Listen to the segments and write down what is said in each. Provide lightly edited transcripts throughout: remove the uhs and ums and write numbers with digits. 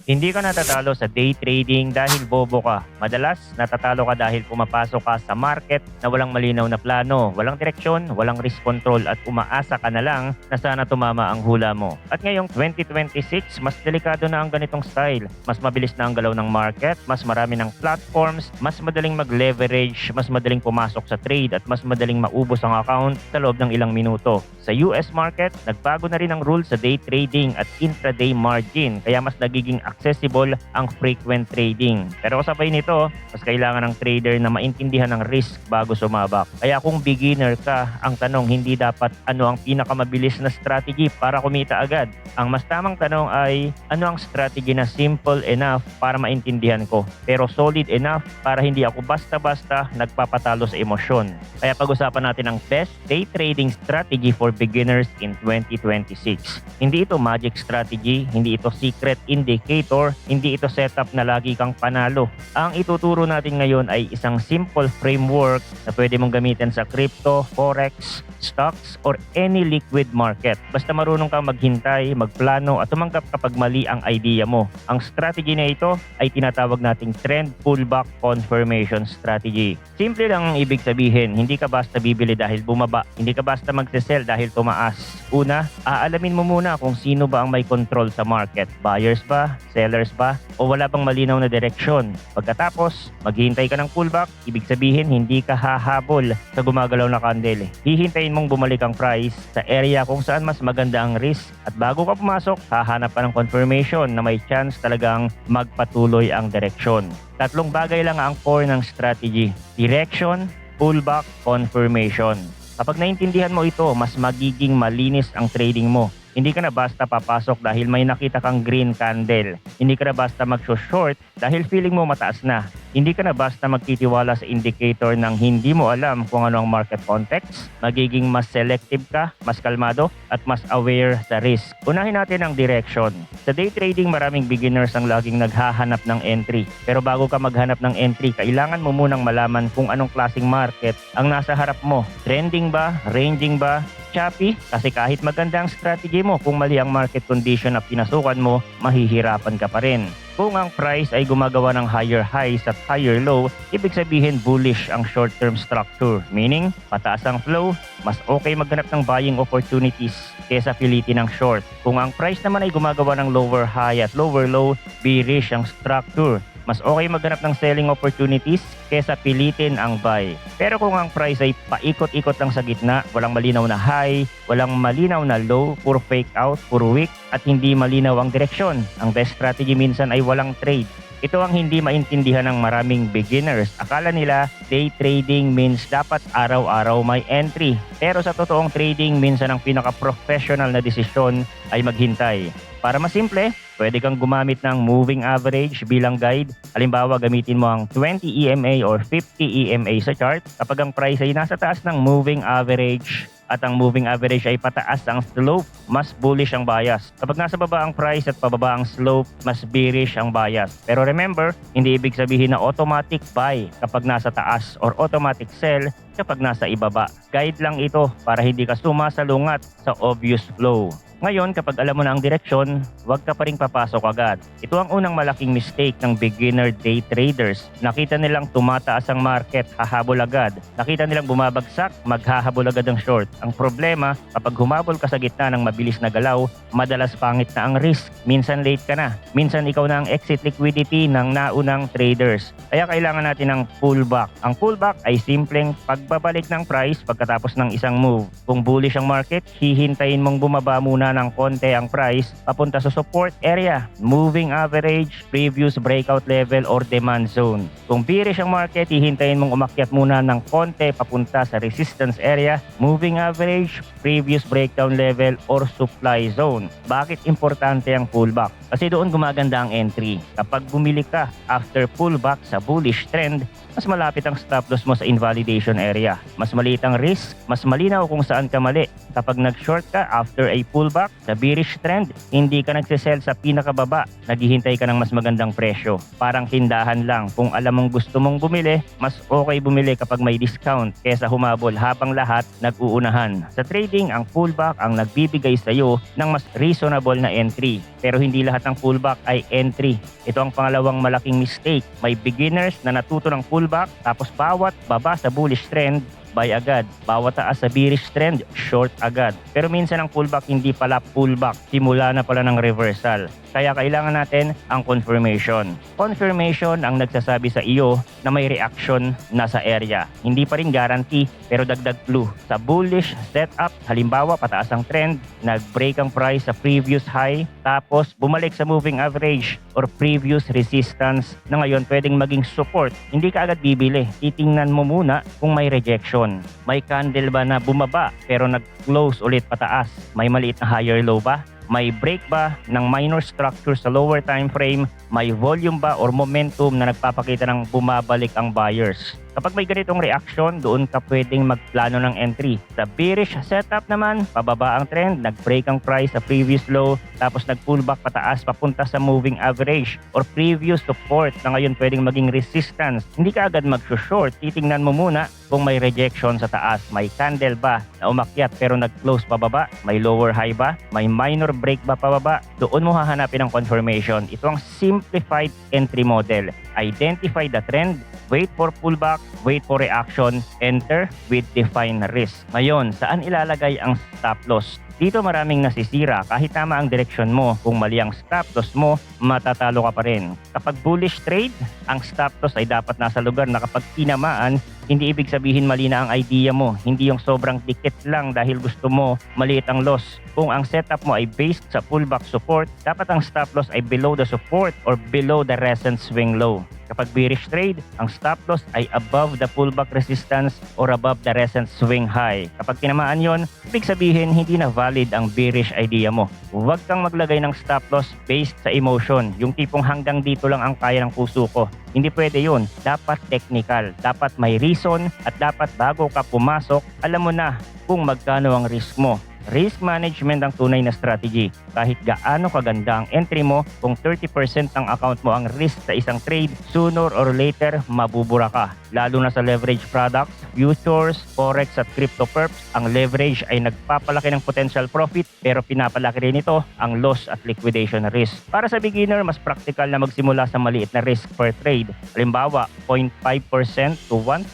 Hindi ka natatalo sa day trading dahil bobo ka. Madalas, natatalo ka dahil pumapasok ka sa market na walang malinaw na plano, walang direksyon, walang risk control at umaasa ka na lang na sana tumama ang hula mo. At ngayong 2026, mas delikado na ang ganitong style. Mas mabilis na ang galaw ng market, mas marami ng platforms, mas madaling mag-leverage, mas madaling pumasok sa trade at mas madaling maubos ang account sa loob ng ilang minuto. Sa US market, nagbago na rin ang rules sa day trading at intraday margin kaya mas nagiging accessible ang frequent trading. Pero kasabay nito, mas kailangan ng trader na maintindihan ang risk bago sumabak. Kaya kung beginner ka, ang tanong hindi dapat ano ang pinakamabilis na strategy para kumita agad. Ang mas tamang tanong ay ano ang strategy na simple enough para maintindihan ko pero solid enough para hindi ako basta-basta nagpapatalo sa emosyon. Kaya pag-usapan natin ang best day trading strategy for beginners in 2026. Hindi ito magic strategy, hindi ito secret indicator, hindi ito setup na lagi kang panalo. Ang ituturo natin ngayon ay isang simple framework na pwede mong gamitin sa crypto, forex, stocks, or any liquid market. Basta marunong kang maghintay, magplano at tumanggap kapag mali ang idea mo. Ang strategy na ito ay tinatawag nating trend pullback confirmation strategy. Simple lang ang ibig sabihin, hindi ka basta bibili dahil bumaba, hindi ka basta magsisell dahil tumaas. Una, aalamin mo muna kung sino ba ang may control sa market. Buyers ba? Sellers ba? O wala bang malinaw na direksyon? Pagkatapos, maghihintay ka ng pullback, ibig sabihin hindi ka hahabol sa gumagalaw na candle. Hihintayin mong bumalik ang price sa area kung saan mas maganda ang risk at bago ka pumasok, hahanap ka ng confirmation na may chance talagang magpatuloy ang direksyon. Tatlong bagay lang ang core ng strategy: direction, pullback, confirmation. Kapag naintindihan mo ito, mas magiging malinis ang trading mo. Hindi ka na basta papasok dahil may nakita kang green candle. Hindi ka na basta mag-short dahil feeling mo mataas na. Hindi ka na basta magtitiwala sa indicator ng hindi mo alam kung ano ang market context. Magiging mas selective ka, mas kalmado, at mas aware sa risk. Unahin natin ang direction. Sa day trading, maraming beginners ang laging naghahanap ng entry. Pero bago ka maghanap ng entry, kailangan mo munang malaman kung anong klaseng market ang nasa harap mo. Trending ba? Ranging ba? Choppy? Kasi kahit maganda ang strategy mo, kung mali ang market condition na pinasukan mo, mahihirapan ka pa rin. Kung ang price ay gumagawa ng higher highs at higher low, ibig sabihin bullish ang short-term structure. Meaning, pataas ang flow, mas okay maghanap ng buying opportunities kesa pilitin ng short. Kung ang price naman ay gumagawa ng lower high at lower low, bearish ang structure. Mas okay maghanap ng selling opportunities kesa pilitin ang buy. Pero kung ang price ay paikot-ikot lang sa gitna, walang malinaw na high, walang malinaw na low, puro fake out, puro wick, at hindi malinaw ang direksyon, ang best strategy minsan ay walang trade. Ito ang hindi maintindihan ng maraming beginners. Akala nila day trading means dapat araw-araw may entry. Pero sa totoong trading, minsan ang pinaka-professional na desisyon ay maghintay. Para mas simple, pwede kang gumamit ng moving average bilang guide. Halimbawa, gamitin mo ang 20 EMA or 50 EMA sa chart. Kapag ang price ay nasa taas ng moving average at ang moving average ay pataas ang slope, mas bullish ang bias. Kapag nasa baba ang price at pababa ang slope, mas bearish ang bias. Pero remember, hindi ibig sabihin na automatic buy kapag nasa taas or automatic sell kapag nasa ibaba. Guide lang ito para hindi ka sumasalungat sa obvious flow. Ngayon, kapag alam mo na ang direksyon, huwag ka pa rin papasok agad. Ito ang unang malaking mistake ng beginner day traders. Nakita nilang tumataas ang market, hahabol agad. Nakita nilang bumabagsak, maghahabol agad ang short. Ang problema, kapag humabol ka sa gitna ng mabilis na galaw, madalas pangit na ang risk. Minsan late ka na. Minsan ikaw na ang exit liquidity ng naunang traders. Kaya kailangan natin ng pullback. Ang pullback ay simpleng pagbabalik ng price pagkatapos ng isang move. Kung bullish ang market, hihintayin mong bumaba muna ng konti ang price papunta sa support area, moving average, previous breakout level or demand zone. Kung bearish ang market, hihintayin mong umakyat muna ng konti papunta sa resistance area, moving average, previous breakdown level or supply zone. Bakit importante ang pullback? Kasi doon gumaganda ang entry. Kapag bumili ka after pullback sa bullish trend, mas malapit ang stop loss mo sa invalidation area. Mas maliit ang risk, mas malinaw kung saan ka mali. Kapag nag-short ka after a pullback sa bearish trend, hindi ka nagsisell sa pinakababa. Naghihintay ka ng mas magandang presyo. Parang tindahan lang. Kung alam mong gusto mong bumili, mas okay bumili kapag may discount kesa humabol habang lahat nag-uunahan. Sa trading, ang pullback ang nagbibigay sa iyo ng mas reasonable na entry. Pero hindi lahat ng pullback ay entry. Ito ang pangalawang malaking mistake. May beginners na natuto ng pullback tapos bawat baba sa bullish trend, buy agad. Bawat taas sa bearish trend, short agad. Pero minsan ang pullback hindi pala pullback. Simula na pala ng reversal. Kaya kailangan natin ang confirmation. Confirmation ang nagsasabi sa iyo na may reaction na sa area. Hindi pa rin guarantee pero dagdag clue. Sa bullish setup, halimbawa pataas ang trend, nag-break ang price sa previous high, tapos bumalik sa moving average or previous resistance na ngayon pwedeng maging support. Hindi ka agad bibili. Titingnan mo muna kung may rejection. May candle ba na bumaba pero nag-close ulit pataas? May maliit na higher low ba? May break ba ng minor structure sa lower time frame? May volume ba or momentum na nagpapakita ng bumabalik ang buyers? Kapag may ganitong reaction, doon ka pwedeng magplano ng entry. Sa bearish setup naman, pababa ang trend, nag-break ang price sa previous low, tapos nag-pullback pataas papunta sa moving average or previous support na ngayon pwedeng maging resistance. Hindi ka agad mag-short, titingnan mo muna kung may rejection sa taas. May candle ba na umakyat pero nag-close pababa? May lower high ba? May minor break ba pababa? Doon mo hahanapin ang confirmation. Ito ang simplified entry model. Identify the trend, wait for pullback, wait for reaction, enter with defined risk. Ngayon, saan ilalagay ang stop loss? Dito maraming nasisira. Kahit tama ang direksyon mo, kung mali ang stop loss mo, matatalo ka pa rin. Kapag bullish trade, ang stop loss ay dapat nasa lugar na kapag tinamaan, hindi ibig sabihin mali na ang idea mo. Hindi yung sobrang dikit lang dahil gusto mo maliit ang loss. Kung ang setup mo ay based sa pullback support, dapat ang stop loss ay below the support or below the recent swing low. Kapag bearish trade, ang stop loss ay above the pullback resistance or above the recent swing high. Kapag tinamaan yon, ibig sabihin hindi na valid ang bearish idea mo. Huwag kang maglagay ng stop loss based sa emotion. Yung tipong hanggang dito lang ang kaya ng puso ko. Hindi pwede yun. Dapat technical. Dapat may reason at dapat bago ka pumasok, alam mo na kung magkano ang risk mo. Risk management ang tunay na strategy. Kahit gaano kaganda ang entry mo, kung 30% ng account mo ang risk sa isang trade, sooner or later, mabubura ka. Lalo na sa leverage products, futures, forex at crypto perps, ang leverage ay nagpapalaki ng potential profit pero pinapalaki rin ito ang loss at liquidation risk. Para sa beginner, mas practical na magsimula sa maliit na risk per trade. Halimbawa, 0.5% to 1%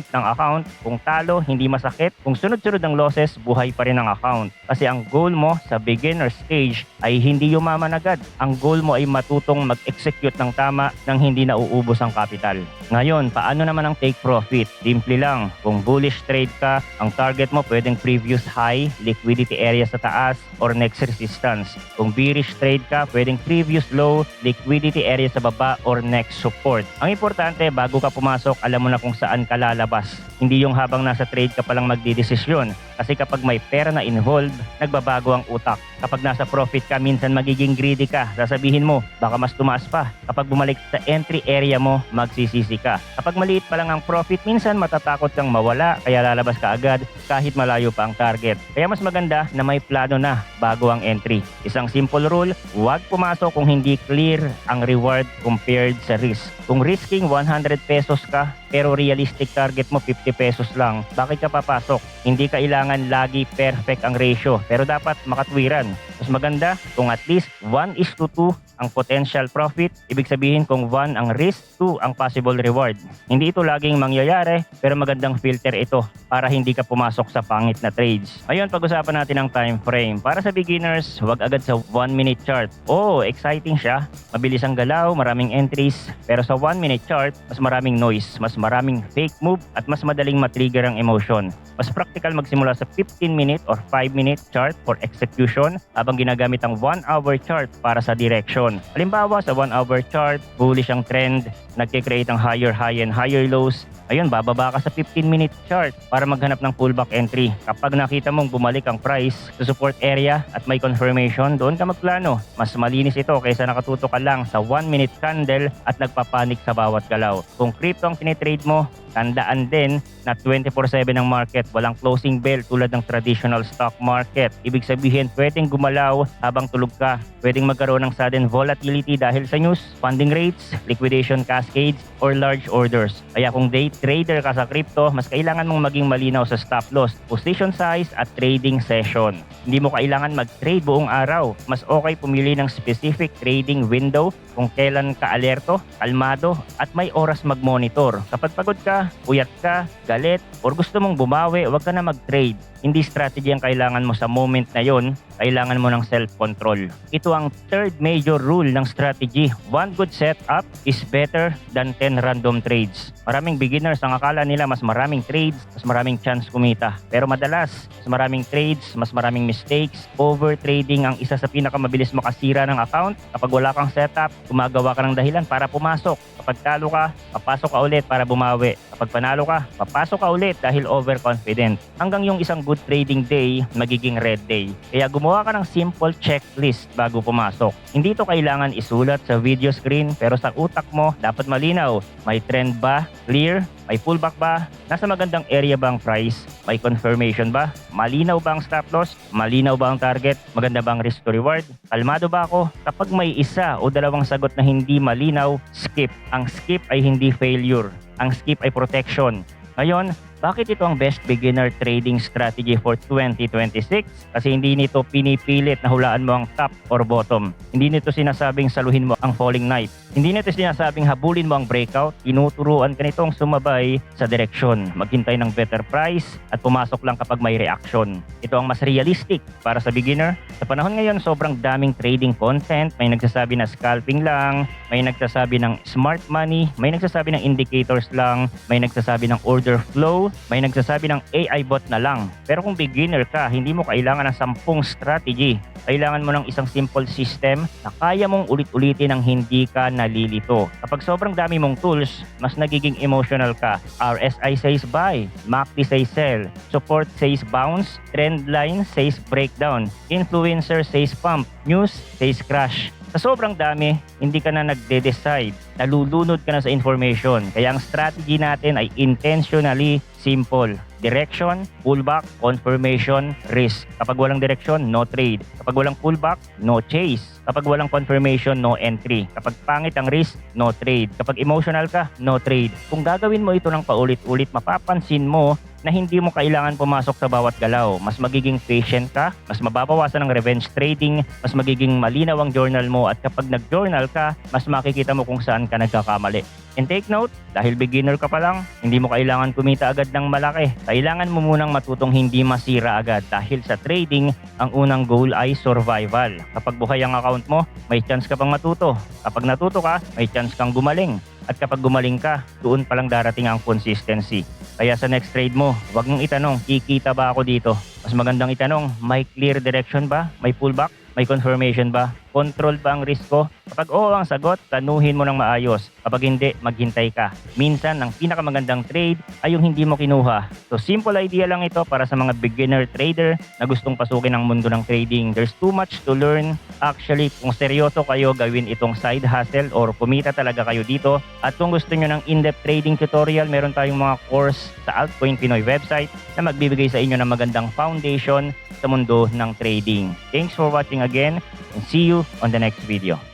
ng account. Kung talo, hindi masakit. Kung sunod-sunod ang losses, buhay pa rin ang account. Kasi ang goal mo sa beginner stage ay hindi yumaman agad. Ang goal mo ay matutong mag-execute ng tama nang hindi nauubos ang capital. Ngayon, paano naman ang take profit? Simple lang. Kung bullish trade ka, ang target mo pwedeng previous high, liquidity area sa taas, or next resistance. Kung bearish trade ka, pwedeng previous low, liquidity area sa baba, or next support. Ang importante, bago ka pumasok, alam mo na kung saan ka lalabas. Hindi yung habang nasa trade ka palang magdidesisyon. Kasi kapag may pera na involved, nagbabago ang utak. Kapag nasa profit ka, minsan magiging greedy ka. Sasabihin mo, baka mas tumaas pa. Kapag bumalik sa entry area mo, magsisisi ka. Kapag maliit pa lang ang profit, minsan matatakot kang mawala, kaya lalabas ka agad kahit malayo pa ang target. Kaya mas maganda na may plano na bago ang entry. Isang simple rule, huwag pumasok kung hindi clear ang reward compared sa risk. Kung risking 100 pesos ka, pero realistic target mo 50 pesos lang, bakit ka papasok? Hindi kailangan lagi perfect ang ratio, pero dapat makatwiran. Mas maganda kung at least 1:2 ang potential profit, ibig sabihin kung 1 ang risk, 2 ang possible reward. Hindi ito laging mangyayari, pero magandang filter ito para hindi ka pumasok sa pangit na trades. Ngayon, pag-usapan natin ang time frame. Para sa beginners, huwag agad sa 1-minute chart. Oh, exciting siya. Mabilis ang galaw, maraming entries, pero sa 1-minute chart, mas maraming noise, mas maraming fake move, at mas madaling matrigger ang emotion. Mas practical magsimula sa 15-minute or 5-minute chart for execution habang ginagamit ang 1-hour chart para sa direction. direction. Halimbawa sa 1-hour chart, bullish ang trend, nagkikreate ng higher high and higher lows. Ayun, bababa ka sa 15-minute chart para maghanap ng pullback entry. Kapag nakita mong bumalik ang price sa support area at may confirmation, doon ka magplano. Mas malinis ito kaysa nakatutok ka lang sa 1-minute candle at nagpapanik sa bawat galaw. Kung crypto ang tinitrade mo, tandaan din na 24/7 ang market, walang closing bell tulad ng traditional stock market. Ibig sabihin, pwedeng gumalaw habang tulog ka. Pwedeng magkaroon ng sudden volatility dahil sa news, funding rates, liquidation cascades, or large orders. Kaya kung day trader ka sa crypto, mas kailangan mong maging malinaw sa stop loss, position size, at trading session. Hindi mo kailangan mag-trade buong araw. Mas okay pumili ng specific trading window kung kailan ka alerto, kalmado, at may oras mag-monitor. Kapag pagod ka, puyat ka, galit, or gusto mong bumawi, huwag ka na mag-trade. Hindi strategy ang kailangan mo sa moment na yon, kailangan mo ng self-control. Ito ang third major rule ng strategy. One good setup is better than 10 random trades. Maraming beginners ang akala nila mas maraming trades, mas maraming chance kumita. Pero madalas, mas maraming trades, mas maraming mistakes. Overtrading ang isa sa pinakamabilis makasira ng account. Kapag wala kang setup, gumagawa ka ng dahilan para pumasok. Kapag talo ka, papasok ka ulit para bumawi. Kapag panalo ka, papasok ka ulit dahil overconfident. Hanggang yung isang good trading day, magiging red day. Kaya gumawa ka ng simple checklist bago pumasok. Hindi to kailangan isulat sa video screen, pero sa utak mo, dapat malinaw. May trend ba? Clear? May pullback ba? Nasa magandang area ba ang price? May confirmation ba? Malinaw ba ang stop loss? Malinaw ba ang target? Maganda ba ang risk to reward? Kalmado ba ako? Kapag may isa o dalawang sagot na hindi malinaw, skip. Ang skip ay hindi failure. Ang skip ay protection. Ngayon, bakit ito ang best beginner trading strategy for 2026? Kasi hindi nito pinipilit na hulaan mo ang top or bottom. Hindi nito sinasabing saluhin mo ang falling knife. Hindi nito sinasabing habulin mo ang breakout. Tinuturuan ka nitong sumabay sa direksyon, maghintay ng better price at pumasok lang kapag may reaction. Ito ang mas realistic para sa beginner. Sa panahon ngayon, sobrang daming trading content. May nagsasabi na scalping lang, may nagsasabi ng smart money, may nagsasabi ng indicators lang, may nagsasabi ng order flow, may nagsasabi ng AI bot na lang. Pero kung beginner ka, hindi mo kailangan ng 10 strategy. Kailangan mo ng isang simple system na kaya mong ulit-ulitin ng hindi ka nalilito. Kapag sobrang dami mong tools, mas nagiging emotional ka. RSI says buy, MACD says sell, support says bounce, trend line says breakdown, influencer says pump, news says crash. Sa sobrang dami, hindi ka na nagde-decide. Nalulunod ka na sa information. Kaya ang strategy natin ay intentionally simple. Direction, pullback, confirmation, risk. Kapag walang direction, no trade. Kapag walang pullback, no chase. Kapag walang confirmation, no entry. Kapag pangit ang risk, no trade. Kapag emotional ka, no trade. Kung gagawin mo ito ng paulit-ulit, mapapansin mo na hindi mo kailangan pumasok sa bawat galaw. Mas magiging patient ka, mas mababawasan ng revenge trading, mas magiging malinaw ang journal mo, at kapag nag-journal ka, mas makikita mo kung saan ka nagkakamali. And take note, dahil beginner ka pa lang, hindi mo kailangan kumita agad ng malaki. Kailangan mo munang matutong hindi masira agad dahil sa trading, ang unang goal ay survival. Kapag buhay ang account mo, may chance ka pang matuto. Kapag natuto ka, may chance kang gumaling. At kapag gumaling ka, doon palang darating ang consistency. Kaya sa next trade mo, huwag mong itanong, kikita ba ako dito? Mas magandang itanong, may clear direction ba? May pullback? May confirmation ba? Control ba ang risk ko? Kapag oo ang sagot, tanuhin mo ng maayos. Kapag hindi, maghintay ka. Minsan, ang pinakamagandang trade ay yung hindi mo kinuha. So, simple idea lang ito para sa mga beginner trader na gustong pasukin ang mundo ng trading. There's too much to learn. Actually, kung seryoso kayo, gawin itong side hustle or kumita talaga kayo dito. At kung gusto nyo ng in-depth trading tutorial, meron tayong mga course sa Altcoin Pinoy website na magbibigay sa inyo ng magandang foundation sa mundo ng trading. Thanks for watching again and see you on the next video.